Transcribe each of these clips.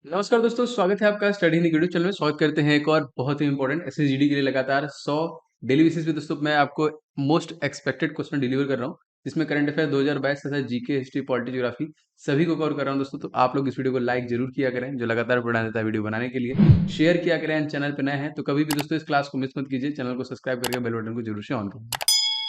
नमस्कार दोस्तों, स्वागत है आपका स्टडी हिंदी यूट्यूब चैनल में। स्वागत करते हैं एक और बहुत ही इंपॉर्टेंट एसएसजीडी के लिए लगातार 100 डेली बेसिस पे दोस्तों मैं आपको मोस्ट एक्सपेक्टेड क्वेश्चन डिलीवर कर रहा हूँ, जिसमें करंट अफेयर 2022 तथा जीके, हिस्ट्री, पॉलिटी, ज्योग्राफी सभी को कवर कर रहा हूँ दोस्तों। तो आप लोग इस वीडियो को लाइक जरूर किया करें, जो लगातार प्रेरणा देता है वीडियो बनाने के लिए। शेयर किया करें, चैनल पे नए हैं तो कभी भी दोस्तों इस क्लास को मिस मत कीजिए। चैनल को सब्सक्राइब करके बेल बटन को जरूर से ऑन करें।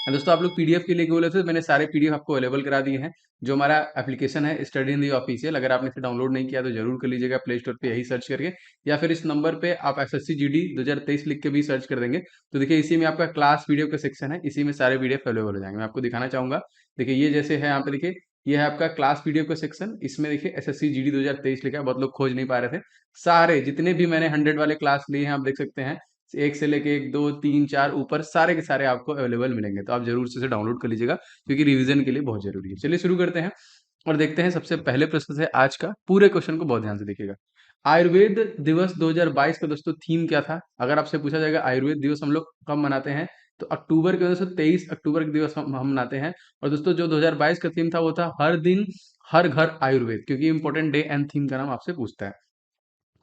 दोस्तों आप लोग पीडीएफ के लिए बोले थे, मैंने सारे पीडीएफ आपको अवेलेबल करा दिए हैं। जो हमारा एप्लीकेशन है स्टडी इन दी ऑफिशियल, अगर आपने इसे डाउनलोड नहीं किया तो जरूर कर लीजिएगा प्ले स्टोर पे यही सर्च करके, या फिर इस नंबर पे आप एसएससी जीडी 2023 लिख के भी सर्च कर देंगे। तो देखिए इसी में आपका क्लास पीडीएफ का सेक्शन है, इसी में सारे पीडीएफ अवेलेबल हो जाएंगे। मैं आपको दिखाना चाहूंगा। देखिए ये जैसे है यहाँ पे, देखिए ये है आपका क्लास पीडीएफ का सेक्शन। इसमें देखिए एसएससी जीडी 2023 लिखा है, बहुत लोग खोज नहीं पा रहे थे। सारे जितने भी मैंने 100 वाले क्लास लिए हैं आप देख सकते हैं, एक से लेके एक दो तीन चार ऊपर सारे के सारे आपको अवेलेबल मिलेंगे। तो आप जरूर से इसे डाउनलोड कर लीजिएगा, क्योंकि रिवीजन के लिए बहुत जरूरी है। चलिए शुरू करते हैं और देखते हैं सबसे पहले प्रश्न से आज का। पूरे क्वेश्चन को बहुत ध्यान से देखिएगा। आयुर्वेद दिवस 2022 का दोस्तों थीम क्या था? अगर आपसे पूछा जाएगा आयुर्वेद दिवस हम लोग कब मनाते हैं, तो अक्टूबर के दोस्तों 23 अक्टूबर के दिवस हम मनाते हैं। और दोस्तों जो 2022 का थीम था वो था हर दिन हर घर आयुर्वेद, क्योंकि इंपॉर्टेंट डे एंड थीम का नाम आपसे पूछता है।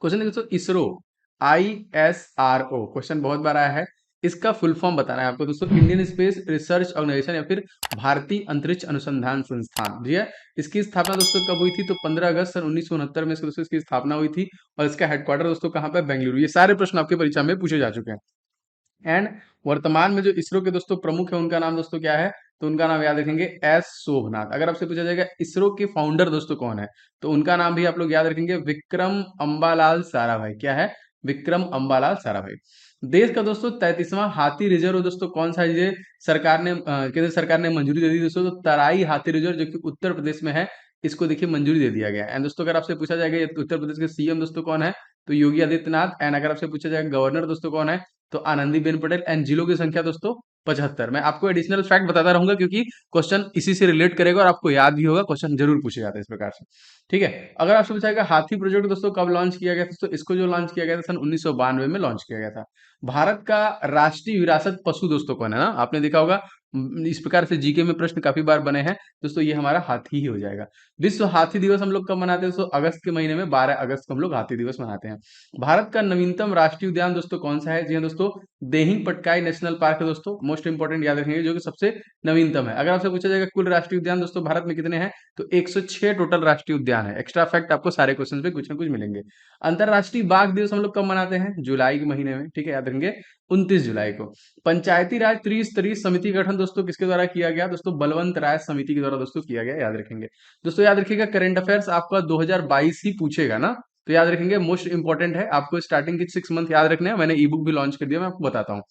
क्वेश्चन है दोस्तों इसरो, ISRO क्वेश्चन बहुत बार आया है। इसका फुल फॉर्म बताना है आपको दोस्तों। इंडियन स्पेस रिसर्च ऑर्गेनाइजेशन या फिर भारतीय अंतरिक्ष अनुसंधान संस्थान जी है। इसकी स्थापना दोस्तों कब हुई थी? तो 15 अगस्त सन 1969 में दोस्तों इसकी स्थापना हुई थी। और इसका हेडक्वार्टर दोस्तों कहाँ पे? बेंगलुरु। ये सारे प्रश्न आपके परीक्षा में पूछे जा चुके हैं। एंड वर्तमान में जो इसरो के दोस्तों प्रमुख है उनका नाम दोस्तों क्या है? तो उनका नाम याद रखेंगे एस शोभनाथ। अगर आपसे पूछा जाएगा इसरो के फाउंडर दोस्तों कौन है, तो उनका नाम भी आप लोग याद रखेंगे, विक्रम अंबालाल साराभाई। क्या है? विक्रम अंबालाल साराभाई। देश का दोस्तों 33वां हाथी रिजर्व दोस्तों कौन सा है? ये सरकार ने केंद्र सरकार ने मंजूरी दे दी दोस्तों। तो तराई हाथी रिजर्व जो कि उत्तर प्रदेश में है, इसको देखिए मंजूरी दे दिया गया है। एंड दोस्तों अगर आपसे पूछा जाएगा ये उत्तर प्रदेश के सीएम दोस्तों कौन है, तो योगी आदित्यनाथ। एंड अगर आपसे पूछा जाएगा गवर्नर दोस्तों कौन है, तो आनंदीबेन पटेल। एंड जिलों की संख्या दोस्तों 75। मैं आपको एडिशनल फैक्ट बताता रहूंगा, क्योंकि क्वेश्चन इसी से रिलेट करेगा और आपको याद भी होगा। क्वेश्चन जरूर पूछे जाते हैं इस प्रकार से। ठीक है। अगर आपसे पूछाएगा हाथी प्रोजेक्ट दोस्तों कब लॉन्च किया गया था, तो इसको जो लॉन्च किया गया था सन 1992 में लॉन्च किया गया था। भारत का राष्ट्रीय विरासत पशु दोस्तों कौन है ना, आपने देखा होगा। इस प्रकार से जीके में प्रश्न काफी बार बने हैं दोस्तों। ये हमारा हाथी ही हो जाएगा। विश्व हाथी दिवस हम लोग कब मनाते हैं दोस्तों? अगस्त के महीने में 12 अगस्त को हम लोग हाथी दिवस मनाते हैं। भारत का नवीनतम राष्ट्रीय उद्यान दोस्तों कौन सा है? जी हाँ दोस्तों, देहिंग पटकाई नेशनल पार्क है दोस्तों। मोस्ट इंपोर्टेंट याद रखेंगे, जो कि सबसे नवीनतम है। अगर आपसे पूछा जाएगा कुल राष्ट्रीय उद्यान दोस्तों भारत में कितने हैं, तो 106 टोटल राष्ट्रीय उद्यान है। एक्स्ट्रा फैक्ट आपको सारे क्वेश्चन पे कुछ ना कुछ मिलेंगे। अंतरराष्ट्रीय बाघ दिवस हम लोग कब मनाते हैं? जुलाई के महीने में। ठीक है, याद रखेंगे 29 जुलाई को। पंचायती राज त्रिस्तरीय समिति का गठन दोस्तों किसके द्वारा किया गया? दोस्तों बलवंत राय समिति के द्वारा दोस्तों किया गया, याद रखेंगे। दोस्तों याद रखिएगा करंट अफेयर्स आपका 2022 ही पूछेगा ना, तो याद रखेंगे मोस्ट इंपॉर्टेंट है। आपको स्टार्टिंग के 6 मंथ याद रखने हैं। मैंने ई बुक भी लॉन्च कर दिया, मैं आपको बताता हूँ।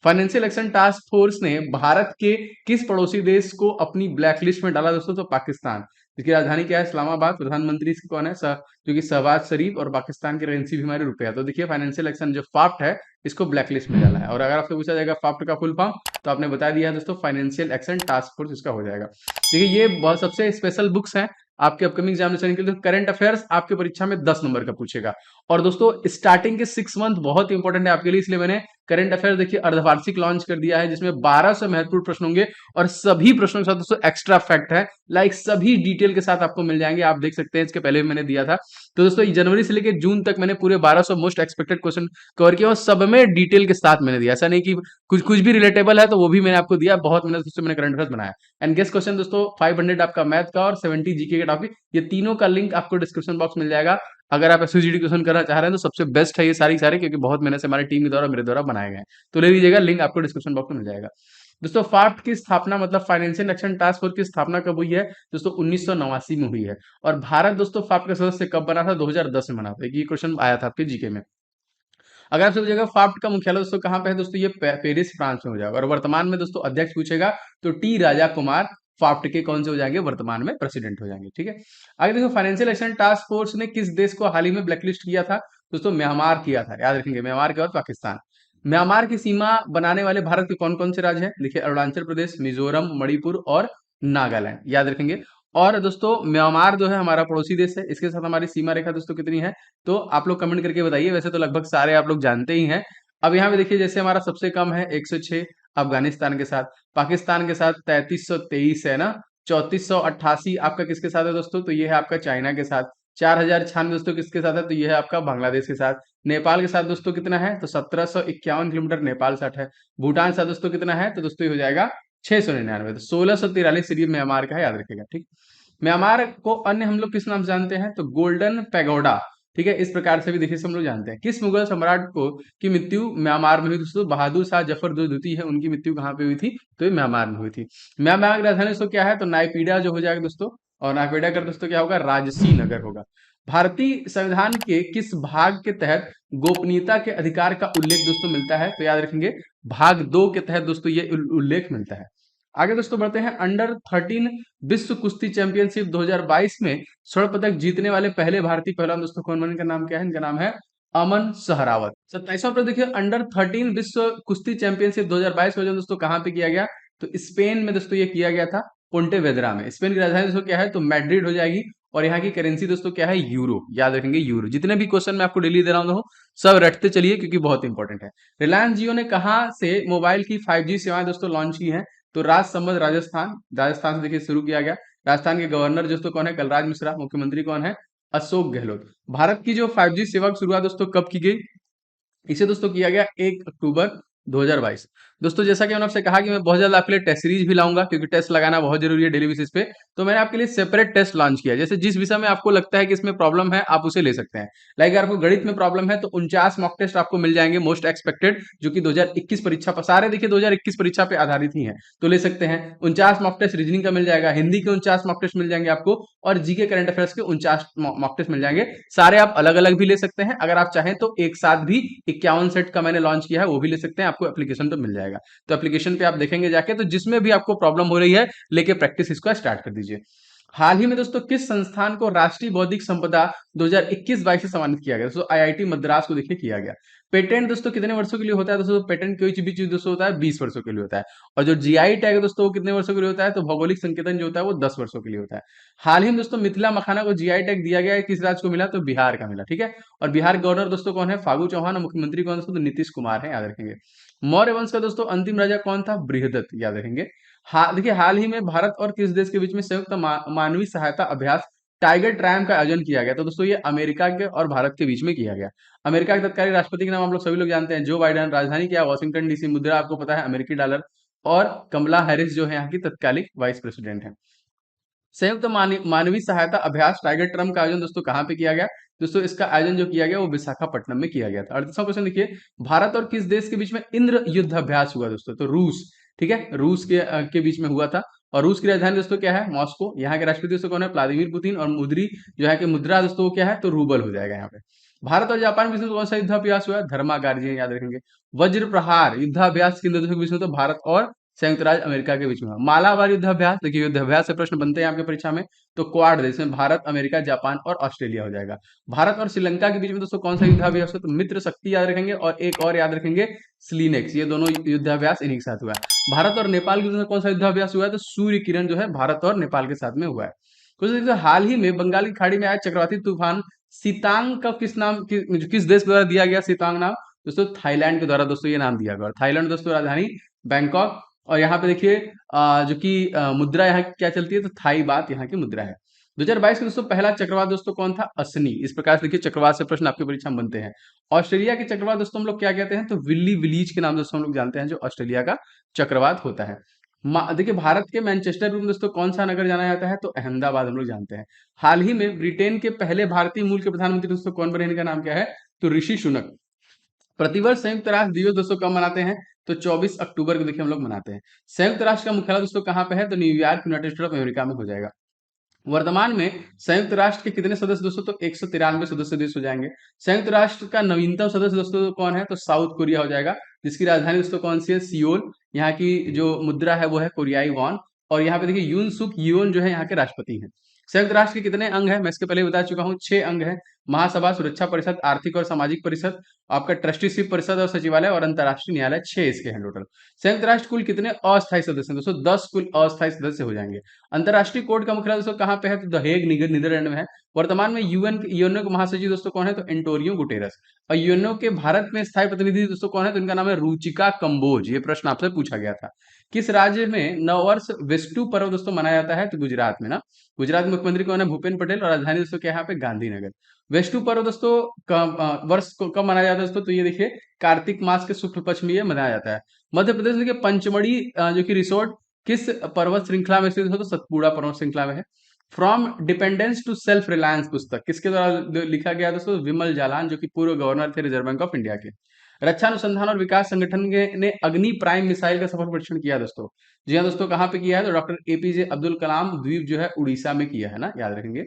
फाइनेंशियल एक्शन टास्क फोर्स ने भारत के किस पड़ोसी देश को अपनी ब्लैकलिस्ट में डाला दोस्तों? तो पाकिस्तान। जिसकी राजधानी क्या है? इस्लामाबाद। प्रधानमंत्री इसके कौन है? जो कि शहबाज शरीफ। और पाकिस्तान की करेंसी भी हमारे रुपया। तो देखिए फाइनेंशियल एक्शन जो फाफ्ट है, इसको ब्लैकलिस्ट में डाला है। और अगर आपसे पूछा जाएगा फाफ्ट का फुल फॉर्म, तो आपने बता दिया है दोस्तों, फाइनेंशियल एक्शन टास्क फोर्स इसका हो जाएगा। देखिए ये बहुत सबसे स्पेशल बुक्स हैं आपके अपकमिंग एग्जामिनेशन के लिए। करंट अफेयर्स आपके परीक्षा में 10 नंबर का पूछेगा। और दोस्तों स्टार्टिंग के 6 मंथ बहुत इंपॉर्टेंट है आपके लिए, इसलिए मैंने करंट अफेयर देखिए अर्धवार्षिक लॉन्च कर दिया है, जिसमें 1200 महत्वपूर्ण प्रश्न होंगे। और सभी प्रश्नों के साथ दोस्तों एक्स्ट्रा फैक्ट है, लाइक सभी डिटेल के साथ आपको मिल जाएंगे। आप देख सकते हैं, इसके पहले भी मैंने दिया था। तो दोस्तों जनवरी से लेकर जून तक मैंने पूरे 1200 मोस्ट एक्सपेक्टेड क्वेश्चन कवर किया, और सब में डिटेल के साथ मैंने दिया। ऐसा नहीं कि कुछ कुछ भी रिलेटेबल है तो वो भी मैंने आपको दिया। बहुत मेहनत से मैंने करंट अफेयर बनाया। एंड गेस क्वेश्चन दोस्तों 500 आपका मैथ का और 70 जीके का टॉपिक, ये तीनों का लिंक आपको डिस्क्रिप्शन बॉक्स मिल जाएगा। अगर आप एसयूजीडी क्वेश्चन करना चाह रहे हैं तो सबसे बेस्ट है ये सारे, क्योंकि बहुत मेहनत से हमारी टीम के द्वारा मेरे द्वारा बनाए गए हैं। तो ले लीजिएगा, लिंक आपको डिस्क्रिप्शन बॉक्स में मिल जाएगा। दोस्तों फाफ्ट की स्थापना मतलब फाइनेंशियल एक्शन टास्क फोर्स की स्थापना कब हुई है? दोस्तों 1989 में हुई है। और भारत दोस्तों फाफ्ट का सदस्य कब बना था? 2010 में बना था। ये क्वेश्चन आया था आपके जीके में। अगर आपसे पूछेगा फाफ्ट का मुख्यालय दोस्तों कहाँ पे है, दोस्तों ये पेरिस फ्रांस में हो जाएगा। और वर्तमान में दोस्तों अध्यक्ष पूछेगा तो टी राजा कुमार फाफ्ट के कौन से हो जाएंगे? वर्तमान में प्रेसिडेंट हो जाएंगे। ठीक है। आगे देखो फाइनेंशियल एक्शन टास्क फोर्स ने किस देश को हाल ही में ब्लैकलिस्ट किया था? दोस्तों म्यांमार किया था, याद रखेंगे। म्यांमार के बाद पाकिस्तान। म्यांमार की सीमा बनाने वाले भारत के कौन कौन से राज्य हैं? देखिए अरुणाचल प्रदेश, मिजोरम, मणिपुर और नागालैंड, याद रखेंगे। और दोस्तों म्यांमार जो है हमारा पड़ोसी देश है, इसके साथ हमारी सीमा रेखा दोस्तों कितनी है? तो आप लोग कमेंट करके बताइए। वैसे तो लगभग सारे आप लोग जानते ही हैं। अब यहाँ पे देखिए जैसे हमारा सबसे कम है 106 अफगानिस्तान के साथ, पाकिस्तान के साथ 3323 है ना, 3488 आपका किसके साथ है दोस्तों? तो ये है आपका चाइना के साथ। 4096 दोस्तों किसके साथ है, तो ये है आपका बांग्लादेश के साथ। नेपाल के साथ दोस्तों कितना है, तो 1751 किलोमीटर नेपाल साथ है। भूटान के साथ दोस्तों कितना है, तो दोस्तों ये हो जाएगा 699। तो 1643 सीरीज म्यांमार का है, याद रखिएगा। ठीक, म्यांमार को अन्य हम लोग किस नाम से जानते हैं, तो गोल्डन पैगोडा। ठीक है, इस प्रकार से भी देखिए हम लोग जानते हैं। किस मुगल सम्राट को की मृत्यु म्यांमार में हुई दोस्तों, बहादुर शाह जफर जो द्वितीय है उनकी मृत्यु कहाँ पे हुई थी, तो ये म्यांमार में हुई थी। म्यांमार की राजधानी दोस्तों क्या है, तो नायपीडा जो हो जाएगा दोस्तों, और नायपीडा का दोस्तों क्या होगा, राजसी नगर होगा। भारतीय संविधान के किस भाग के तहत गोपनीयता के अधिकार का उल्लेख दोस्तों मिलता है, तो याद रखेंगे भाग 2 के तहत दोस्तों ये उल्लेख मिलता है। आगे दोस्तों बढ़ते हैं, अंडर 13 विश्व कुश्ती चैंपियनशिप 2022 में स्वर्ण पदक जीतने वाले पहले भारतीय पहलवान दोस्तों कौन बने, इनका नाम क्या है, इनका नाम है अमन सहरावत। 27वां प्रश्न देखिए, अंडर 13 विश्व कुश्ती चैंपियनशिप 2022 का आयोजन दोस्तों कहां पे किया गया, तो स्पेन में दोस्तों ये किया गया था, पोंटेवेद्रा में। स्पेन की राजधानी दोस्तों क्या है, तो मैड्रिड हो जाएगी, और यहाँ की करेंसी दोस्तों क्या है, यूरो। याद रखेंगे यूरो। जितने भी क्वेश्चन मैं आपको डेली दे रहा हूँ सब रटते चलिए क्योंकि बहुत इंपॉर्टेंट है। रिलायंस जियो ने कहां से मोबाइल की 5G सेवाएं दोस्तों लॉन्च की हैं, तो राजसमंद राजस्थान, राजस्थान से देखिए शुरू किया गया। राजस्थान के गवर्नर दोस्तों कौन है, कलराज मिश्रा। मुख्यमंत्री कौन है, अशोक गहलोत। भारत की जो 5G सेवा की शुरुआत दोस्तों कब की गई, इसे दोस्तों किया गया 1 अक्टूबर 2022। दोस्तों जैसा कि मैंने आपसे कहा कि मैं बहुत जल्द आपके लिए टेस्ट सीरीज भी लाऊंगा क्योंकि टेस्ट लगाना बहुत जरूरी है डेली बेसिस पे। तो मैंने आपके लिए सेपरेट टेस्ट लॉन्च किया। जैसे जिस विषय में आपको लगता है कि इसमें प्रॉब्लम है आप उसे ले सकते हैं। लाइक अगर आपको गणित में प्रॉब्लम है तो 49 मॉक टेस्ट आपको मिल जाएंगे मोस्ट एक्सपेक्टेड, जो कि 2021 परीक्षा पर सारे देखिए 2021 परीक्षा पे आधारित ही है, तो ले सकते हैं। 49 मॉक टेस्ट रीजनिंग का मिल जाएगा, हिंदी के 49 मॉक टेस्ट मिल जाएंगे आपको, और जीके करंट अफेयर्स के 49 मॉक टेस्ट मिल जाएंगे। सारे आप अलग अलग भी ले सकते हैं, अगर आप चाहें तो एक साथ भी 51 सेट का मैंने लॉन्च किया है वो भी ले सकते हैं, आपको एप्लीकेशन तो मिल जाएगा। तो एप्लीकेशन पे आप देखेंगे जाके, तो जिसमें भी आपको प्रॉब्लम हो रही है लेके प्रैक्टिस इसका स्टार्ट कर दीजिए। हाल ही में दोस्तों किस संस्थान को राष्ट्रीय बौद्धिक संपदा 2021-22 से सम्मानित किया गया, दोस्तों आईआईटी मद्रास को देखिए किया गया। पेटेंट दोस्तों कितने वर्षों के लिए होता है, दोस्तों पेटेंट कोई भी चीज दोस्तों होता है 20 वर्षों के लिए होता है। और जो जीआई टैग है दोस्तों वो कितने वर्षों के लिए होता है, तो भौगोलिक संकेतन जो होता है वो 10 वर्षों के लिए होता है। हाल ही में दोस्तों मिथिला मखाना को जीआई टैग दिया गया है, किस राज्य को मिला, तो बिहार का मिला। ठीक है, और बिहार गवर्नर दोस्तों कौन है, फागू चौहान, और मुख्यमंत्री कौन दोस्तों, तो नीतीश कुमार है, याद रखेंगे। मौर्य वंश का दोस्तों अंतिम राजा कौन था, बृहदत्त, याद रखेंगे। देखिए हाल ही में भारत और किस देश के बीच में संयुक्त मानवीय सहायता अभ्यास टाइगर ट्रायम का आयोजन किया गया, तो दोस्तों ये अमेरिका के और भारत के बीच में किया गया। अमेरिका के तत्कालीन राष्ट्रपति के नाम हम लोग सभी लोग जानते हैं, जो बाइडेन। राजधानी क्या है, वॉशिंगटन डीसी। मुद्रा आपको पता है अमेरिकी डॉलर। और कमला हैरिस जो है यहाँ की तत्कालिक वाइस प्रेसिडेंट है। संयुक्त मानवीय सहायता अभ्यास टाइगर ट्रम का आयोजन दोस्तों कहाँ पे किया गया, दोस्तों इसका आयोजन जो किया गया वो विशाखापट्टनम में किया गया था। 38वां क्वेश्चन देखिए, भारत और किस देश के बीच में इंद्र युद्ध अभ्यास हुआ दोस्तों, तो रूस। ठीक है, रूस के बीच में हुआ था। और रूस की राजधानी दोस्तों क्या है, मॉस्को। यहाँ के राष्ट्रपति दोस्तों कौन है, व्लादिमीर पुतिन। और मुद्री जो है कि मुद्रा दोस्तों वो क्या है, तो रूबल हो जाएगा यहाँ पे। भारत और जापान के बीच में कौन सा युद्धाभ्यास हुआ है, धर्मागार्जियन, याद रखेंगे। वज्र प्रहार युद्धाभ्यास किन देशों के बीच में, तो भारत और संयुक्त राज्य अमेरिका के बीच में हुआ। मालाबार युद्धाभ्यास, देखिए युद्धाभ्यास से प्रश्न बनते हैं आपके परीक्षा में, तो क्वाड देश में भारत, अमेरिका, जापान और ऑस्ट्रेलिया हो जाएगा। भारत और श्रीलंका के बीच में दोस्तों कौन सा युद्धाभ्यास है, तो मित्र शक्ति याद रखेंगे, और एक और याद रखेंगे स्लीनेक्स। ये दोनों युद्धाभ्यास इन्हीं के साथ हुआ है। भारत और नेपाल के बीच में कौन सा युद्धाभ्यास हुआ है, तो सूर्य किरण जो है भारत और नेपाल के साथ में हुआ है। कुछ देखिए हाल ही में बंगाल की खाड़ी में आया चक्रवाती तूफान सितांग का किस नाम किस देश के द्वारा दिया गया सितांग नाम, दोस्तों थाईलैंड के द्वारा दोस्तों ये नाम दिया गया। थाईलैंड दोस्तों राजधानी बैंकॉक। और यहाँ पे देखिए जो कि मुद्रा यहाँ की क्या चलती है, तो थाई बात यहाँ की मुद्रा है। 2022 में दोस्तों पहला चक्रवात दोस्तों कौन था, असनी। इस प्रकार से देखिए चक्रवात से प्रश्न आपकी परीक्षा में बनते हैं। ऑस्ट्रेलिया के चक्रवात दोस्तों हम लोग क्या कहते हैं, तो विल्ली विलीज के नाम दोस्तों हम लोग जानते हैं, जो ऑस्ट्रेलिया का चक्रवात होता है। देखिए भारत के मैनचेस्टर में दोस्तों कौन सा नगर जाना जाता है, तो अहमदाबाद हम लोग जानते हैं। हाल ही में ब्रिटेन के पहले भारतीय मूल के प्रधानमंत्री दोस्तों कौन बने, इनका नाम क्या है, तो ऋषि सुनक। प्रतिवर्ष संयुक्त राष्ट्र दिवस दोस्तों कब मनाते हैं, तो 24 अक्टूबर को देखिए हम लोग मनाते हैं। संयुक्त राष्ट्र का मुख्यालय दोस्तों कहाँ पे है, तो New York, United state of America में हो जाएगा। वर्तमान में संयुक्त राष्ट्र के कितने सदस्य दोस्तों, तो 193 सदस्य देश हो जाएंगे। संयुक्त राष्ट्र का नवीनतम सदस्य दोस्तों कौन है, तो साउथ कोरिया हो जाएगा, जिसकी राजधानी दोस्तों कौन सी है, सियोल। यहाँ की जो मुद्रा है वो है कोरियाई वॉन। और यहाँ पे देखिए यून सुक यून जो है यहाँ के राष्ट्रपति हैं। संयुक्त राष्ट्र के कितने अंग है, मैं इसके पहले बता चुका हूँ 6 अंग है। महासभा, सुरक्षा परिषद, आर्थिक और सामाजिक परिषद, आपका ट्रस्टीशिप परिषद और सचिवालय और अंतर्राष्ट्रीय न्यायालय, 6 इसके हैं टोटल। संयुक्त राष्ट्र कुल कितने अस्थायी सदस्य हैं दोस्तों? 10 कुल अस्थायी सदस्य हो जाएंगे। अंतर्राष्ट्रीय कोर्ट का मुख्यालय दोस्तों कहाँ पे है? तो द हेग, नीदरलैंड में है। वर्तमान में यूएनओ के महासचिव दोस्तों कौन है? तो एंटोनियो गुटेरस। और यूएनओ के भारत में स्थायी प्रतिनिधि दोस्तों कौन है? तो इनका नाम है रुचिका कंबोज। ये प्रश्न आपसे पूछा गया था। किस राज्य में नववर्ष वेस्टु पर्व दोस्तों मनाया जाता है? तो गुजरात में ना। गुजरात में मुख्यमंत्री कौन है? भूपेन्द्र पटेल। और राजधानी दोस्तों क्या है यहाँ पे? गांधीनगर। वेस्टु पर्व दोस्तों वर्ष को कब मनाया जाता है दोस्तों? तो ये देखिए कार्तिक मास के शुक्ल पक्ष में ये मनाया जाता है। मध्य प्रदेश के पंचमढ़ी जो कि रिसोर्ट किस पर्वत श्रृंखला में स्थित है? तो सतपुड़ा पर्वत श्रृंखला में है। From dependence to self reliance पुस्तक किसके द्वारा लिखा गया दोस्तों? विमल जालान, जो कि पूर्व गवर्नर थे रिजर्व बैंक ऑफ इंडिया के। रक्षा अनुसंधान और विकास संगठन ने अग्नि प्राइम मिसाइल का सफल परीक्षण किया दोस्तों। जी हाँ दोस्तों, कहाँ पे किया है? तो डॉक्टर एपीजे अब्दुल कलाम द्वीप जो है उड़ीसा में किया है ना, याद रखेंगे।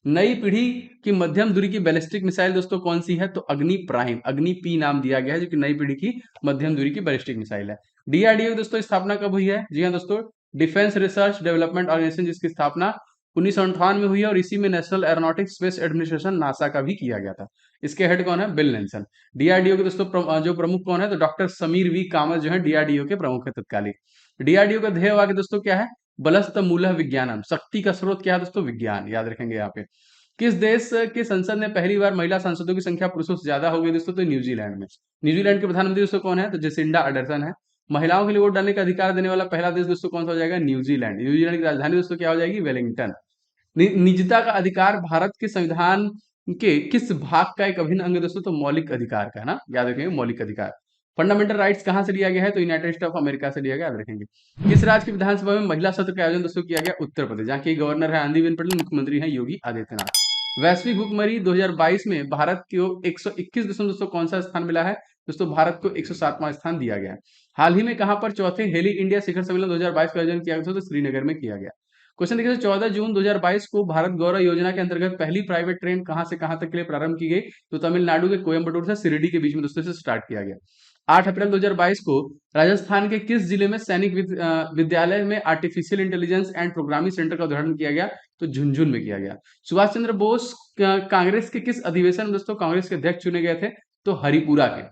नई पीढ़ी की मध्यम दूरी की बैलिस्टिक मिसाइल दोस्तों कौन सी है? तो अग्नि प्राइम, अग्नि पी नाम दिया गया है, जो कि नई पीढ़ी की मध्यम दूरी की बैलिस्टिक मिसाइल है। डीआरडीओ की दोस्तों स्थापना कब हुई है? जी हाँ दोस्तों, डिफेंस रिसर्च डेवलपमेंट ऑर्गेनाइजेशन, जिसकी स्थापना 1958 में हुई है और इसी में national aeronautics space administration NASA का भी किया गया था। इसके हेड कौन है? Bill Nelson. डीआरडीओ के दोस्तों जो प्रमुख कौन है? तो डॉक्टर समीर वी कामत जो है डीआरडीओ के प्रमुख है तत्कालीन। डीआरडीओ का ध्येय वाक्य दोस्तों क्या है? बलस्त मूलः विज्ञानम, शक्ति का स्रोत क्या है दोस्तों? विज्ञान, याद रखेंगे यहाँ पे। किस देश की संसद में पहली बार महिला सांसदों की संख्या पुरुषों से ज्यादा हो गई दोस्तों? तो न्यूजीलैंड में। न्यूजीलैंड के प्रधानमंत्री दोस्तों कौन है? तो जेसिंडा अर्डरसन है। महिलाओं के लिए वोट डालने का अधिकार देने वाला पहला देश दोस्तों कौन सा हो जाएगा? न्यूजीलैंड। न्यूजीलैंड की राजधानी दोस्तों क्या हो जाएगी? वेलिंगटन। निजता का अधिकार भारत के संविधान के किस भाग का एक अभिन्न अंग है दोस्तों? तो मौलिक अधिकार का है ना, याद रखेंगे, मौलिक अधिकार। फंडामेंटल राइट्स कहां से लिया गया है? तो यूनाइटेड स्टेट ऑफ अमेरिका से लिया गया, याद रखेंगे। किस राज्य की विधानसभा में महिला सत्र का आयोजन दोस्तों किया गया? उत्तर प्रदेश, जहाँ की गवर्नर है आनंदीबेन पटेल, मुख्यमंत्री है योगी आदित्यनाथ। वैश्विक भुखमरी 2022 में भारत को 121 दशमलव दोस्तों कौन सा स्थान मिला है? दोस्तों भारत को 107वां स्थान दिया गया है। हाल ही में कहां पर चौथे हेली इंडिया शिखर सम्मेलन 2022 का आयोजन किया गया? तो श्रीनगर में किया गया। क्वेश्चन देखिए, 14 जून 2022 को भारत गौरव योजना के अंतर्गत पहली प्राइवेट ट्रेन कहां से कहां तक के लिए प्रारंभ की गई? तो तमिलनाडु के कोयंबटूर से शिरडी के बीच में दोस्तों से स्टार्ट किया गया। 8 अप्रैल 2022 को राजस्थान के किस जिले में सैनिक विद्यालय में artificial intelligence and programming centre का उद्घाटन किया गया? तो झुंझुनू में किया गया। सुभाष चंद्र बोस कांग्रेस के किस अधिवेशन में दोस्तों कांग्रेस के अध्यक्ष चुने गए थे? तो हरिपुरा के।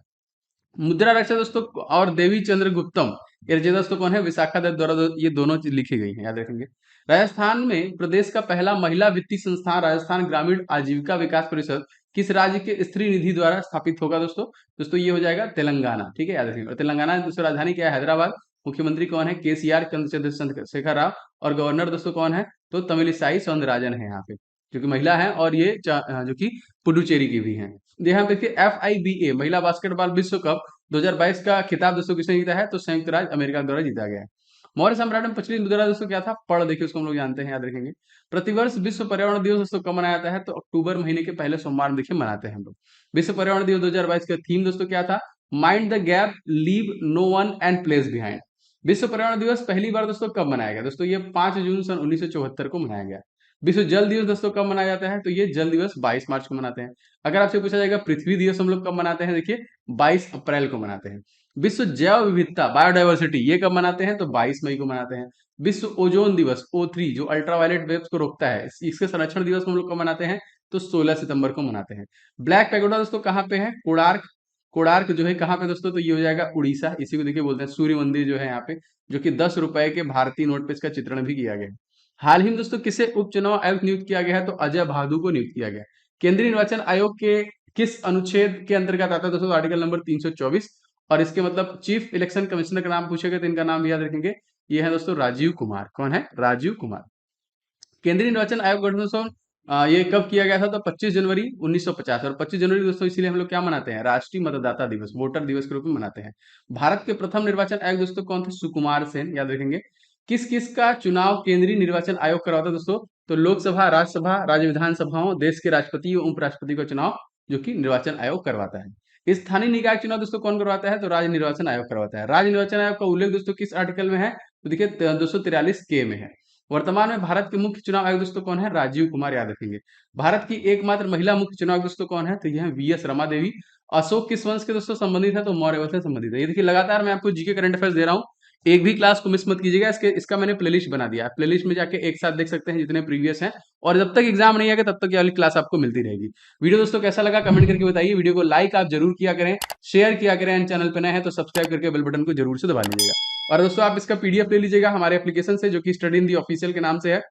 मुद्रा रक्षा दोस्तों और देवी चंद्र गुप्तम, ये रचयिता दोस्तों कौन है? विशाखा दत्त द्वारा ये दोनों चीज लिखी गई है, याद रखेंगे। राजस्थान में प्रदेश का पहला महिला वित्तीय संस्थान राजस्थान ग्रामीण आजीविका विकास परिषद किस राज्य के स्त्री निधि द्वारा स्थापित होगा दोस्तों? दोस्तों ये हो जाएगा तेलंगाना, ठीक है, याद रखेंगे। और तेलंगाना की दोस्तों राजधानी क्या है? हैदराबाद। मुख्यमंत्री कौन है? केसीआर, चंद्रशेखर राव। और गवर्नर दोस्तों कौन है? तो तमिलिसाई सौंदरराजन है यहाँ पे, जो कि महिला है, और ये जो कि पुडुचेरी की भी है। यहाँ पे देखिए FIBA महिला बास्केटबॉल विश्व कप 2022 का खिताब दोस्तों किसने जीता है? तो संयुक्त राज्य अमेरिका द्वारा जीता गया है। मौर्य सम्राट में पछली मुद्रा दोस्तों क्या था? पढ़, देखिए उसको हम लोग जानते हैं, याद रखेंगे। प्रतिवर्ष विश्व पर्यावरण दिवस दोस्तों कब मनाया जाता है? तो अक्टूबर महीने के पहले सोमवार में देखिए मनाते हैं हम लोग। विश्व पर्यावरण दिवस 2022 का थीम दोस्तों क्या था? Mind the gap, leave no one and place behind. विश्व पर्यावरण दिवस पहली बार दोस्तों कब मनाया गया? दोस्तों ये 5 जून सन 1974 को मनाया गया। विश्व जल दिवस दोस्तों कब मनाया जाता है? तो ये जल दिवस 22 मार्च को मनाते हैं। अगर आपसे पूछा जाएगा पृथ्वी दिवस हम लोग कब मनाते हैं? देखिए 22 अप्रैल को मनाते हैं। विश्व जैव विविधता बायोडाइवर्सिटी ये कब मनाते हैं? तो 22 मई को मनाते हैं। विश्व ओजोन दिवस O3 जो अल्ट्रावायलेट वेव्स को रोकता है, इसके संरक्षण दिवस हम लोग कब मनाते हैं? तो 16 सितंबर को मनाते हैं। ब्लैक पैगोडा दोस्तों कहाँ पे है? कोणार्क। कोणार्क जो है कहाँ पे दोस्तों? तो ये हो जाएगा उड़ीसा। इसी को देखिए बोलते हैं सूर्य मंदिर जो है यहाँ पे, जो कि 10 रुपए के भारतीय नोट पे इसका चित्रण भी किया गया है। हाल ही में दोस्तों किसे उपचुनाव आयुक्त नियुक्त किया गया है? तो अजय भादु को नियुक्त किया गया। केंद्रीय निर्वाचन आयोग के किस अनुच्छेद के अंतर्गत आता है दोस्तों? Article number 324। और इसके मतलब चीफ इलेक्शन कमिश्नर का नाम पूछेगा तो इनका नाम भी याद रखेंगे, ये है दोस्तों राजीव कुमार। कौन है? राजीव कुमार। केंद्रीय निर्वाचन आयोग गठन दोस्तों ये कब किया गया था? तो 25 जनवरी 1950। और 25 जनवरी दोस्तों इसीलिए हम लोग क्या मनाते हैं? राष्ट्रीय मतदाता दिवस, वोटर दिवस के रूप में मनाते हैं। भारत के प्रथम निर्वाचन आयोग दोस्तों कौन थे? सुकुमार सेन, याद रखेंगे। किस किस का चुनाव केंद्रीय निर्वाचन आयोग करवाता है दोस्तों? तो लोकसभा, राज्यसभा, राज्य विधानसभाओं, देश के राष्ट्रपति और उपराष्ट्रपति का चुनाव जो कि निर्वाचन आयोग करवाता है। स्थानीय निकाय चुनाव दोस्तों कौन करवाता है? तो राज्य निर्वाचन आयोग करवाता है। राज्य निर्वाचन आयोग का उल्लेख दोस्तों किस आर्टिकल में है? तो देखिए 243 के में है। वर्तमान में भारत के मुख्य चुनाव आयुक्त दोस्तों कौन है? राजीव कुमार, याद रखेंगे। भारत की एकमात्र महिला मुख्य चुनाव आयुक्त दोस्तों कौन है? तो यह है VS रमा देवी। अशोक किस वंश के दोस्तों संबंधित है? तो मौर्य वंश से संबंधित है। ये देखिए लगातार मैं आपको जीके करंट अफेयर्स दे रहा हूँ, एक भी क्लास को मिस मत कीजिएगा। इसका मैंने प्लेलिस्ट बना दिया है, प्लेलिस्ट में जाके एक साथ देख सकते हैं जितने प्रीवियस हैं, और जब तक एग्जाम नहीं आएगा तब तक ये वाली क्लास आपको मिलती रहेगी। वीडियो दोस्तों कैसा लगा कमेंट करके बताइए। वीडियो को लाइक आप जरूर किया करें, शेयर किया करें, एंड चैनल पे नए हैं तो सब्सक्राइब करके बेल बटन को जरूर से दबा लीजिएगा। और दोस्तों आप इसका पीडीएफ ले लीजिएगा हमारे एप्लीकेशन से, जो कि स्टडी इन दी ऑफिशियल के नाम से है।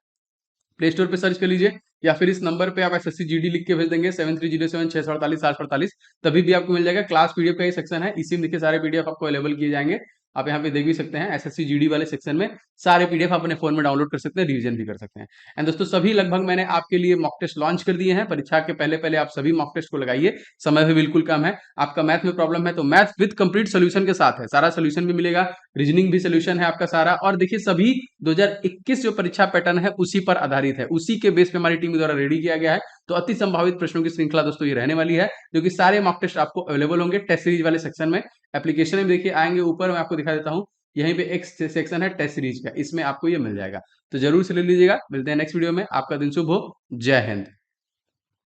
प्ले स्टोर पे सर्च कर लीजिए, या फिर इस नंबर पे आप एसएससी जीडी लिख के भेज देंगे 7307 648 748, तभी भी आपको मिल जाएगा। क्लास पीडीएफ का ही सेक्शन है, इसी में देखिए सारे पीडीएफ आपको अवेलेबल किए जाएंगे। आप यहाँ पे देख भी सकते हैं एसएससी जीडी वाले सेक्शन में सारे पीडीएफ आप अपने फोन में डाउनलोड कर सकते हैं, रिवीजन भी कर सकते हैं। एंड दोस्तों सभी लगभग मैंने आपके लिए मॉक टेस्ट लॉन्च कर दिए हैं। परीक्षा के पहले पहले आप सभी मॉक टेस्ट को लगाइए, समय भी बिल्कुल कम है। आपका मैथ में प्रॉब्लम है तो मैथ विद कंप्लीट सोल्यूशन के साथ है, सारा सोल्यूशन भी मिलेगा, रीजनिंग भी सोल्यूशन है आपका सारा। और देखिए सभी 2021 जो परीक्षा पैटर्न है उसी पर आधारित है, उसी के बेस पे हमारी टीम द्वारा रेडी किया गया है। तो अति संभावित प्रश्नों की श्रृंखला दोस्तों ये रहने वाली है, जो कि सारे मॉक टेस्ट आपको अवेलेबल होंगे टेस्ट सीरीज वाले सेक्शन में। एप्लीकेशन में देखिए आएंगे ऊपर, मैं आपको दिखा देता हूं, यहीं पे एक सेक्शन है टेस्ट सीरीज का, इसमें आपको ये मिल जाएगा। तो जरूर से ले लीजिएगा। मिलते हैं नेक्स्ट वीडियो में, आपका दिन शुभ हो। जय हिंद।